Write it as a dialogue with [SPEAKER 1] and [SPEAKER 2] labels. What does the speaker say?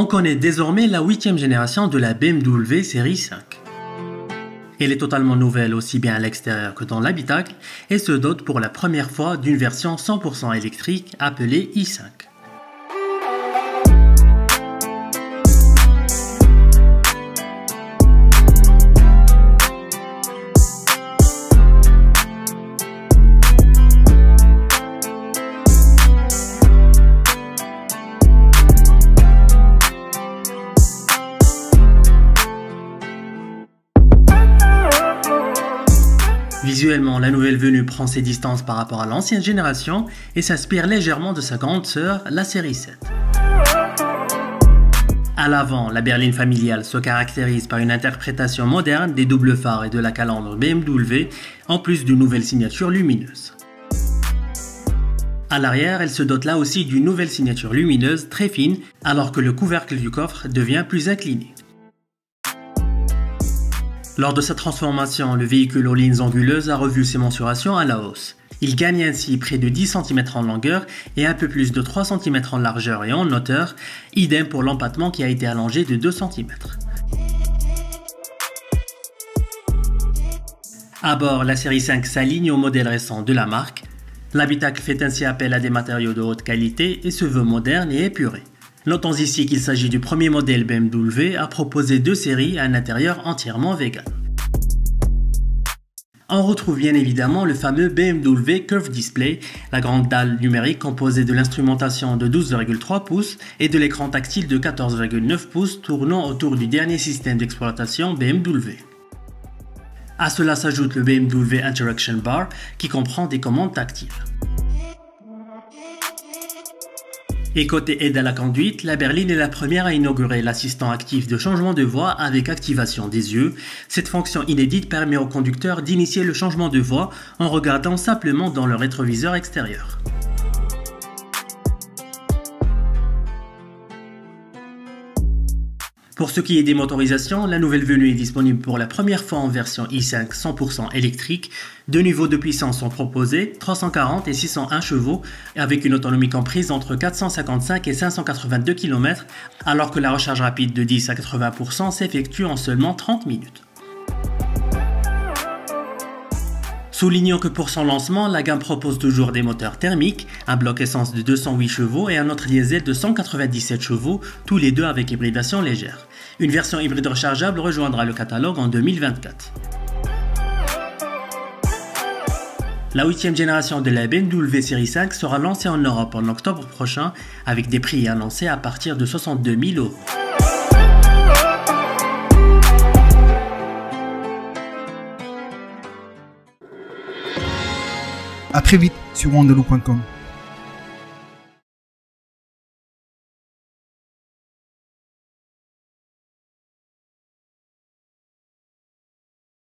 [SPEAKER 1] On connaît désormais la 8e génération de la BMW série 5. Elle est totalement nouvelle aussi bien à l'extérieur que dans l'habitacle et se dote pour la première fois d'une version 100% électrique appelée i5. Visuellement, la nouvelle venue prend ses distances par rapport à l'ancienne génération et s'inspire légèrement de sa grande sœur, la série 7. À l'avant, la berline familiale se caractérise par une interprétation moderne des doubles phares et de la calandre BMW, en plus d'une nouvelle signature lumineuse. À l'arrière, elle se dote là aussi d'une nouvelle signature lumineuse très fine, alors que le couvercle du coffre devient plus incliné. Lors de sa transformation, le véhicule aux lignes anguleuses a revu ses mensurations à la hausse. Il gagne ainsi près de 10 cm en longueur et un peu plus de 3 cm en largeur et en hauteur, idem pour l'empattement qui a été allongé de 2 cm. À bord, la série 5 s'aligne au modèle récent de la marque. L'habitacle fait ainsi appel à des matériaux de haute qualité et se veut moderne et épuré. Notons ici qu'il s'agit du premier modèle BMW à proposer deux séries à un intérieur entièrement vegan. On retrouve bien évidemment le fameux BMW Curve Display, la grande dalle numérique composée de l'instrumentation de 12,3 pouces et de l'écran tactile de 14,9 pouces tournant autour du dernier système d'exploitation BMW. À cela s'ajoute le BMW Interaction Bar qui comprend des commandes tactiles. Et côté aide à la conduite, la berline est la première à inaugurer l'assistant actif de changement de voie avec activation des yeux. Cette fonction inédite permet au conducteur d'initier le changement de voie en regardant simplement dans le rétroviseur extérieur. Pour ce qui est des motorisations, la nouvelle venue est disponible pour la première fois en version i5 100% électrique. Deux niveaux de puissance sont proposés, 340 et 601 chevaux, avec une autonomie comprise entre 455 et 582 km, alors que la recharge rapide de 10 à 80% s'effectue en seulement 30 minutes. Soulignons que pour son lancement, la gamme propose toujours des moteurs thermiques, un bloc essence de 208 chevaux et un autre diesel de 197 chevaux, tous les deux avec hybridation légère. Une version hybride rechargeable rejoindra le catalogue en 2024. La 8e génération de la BMW série 5 sera lancée en Europe en octobre prochain avec des prix annoncés à partir de 62 000 €.
[SPEAKER 2] A très vite sur wandeloo.com.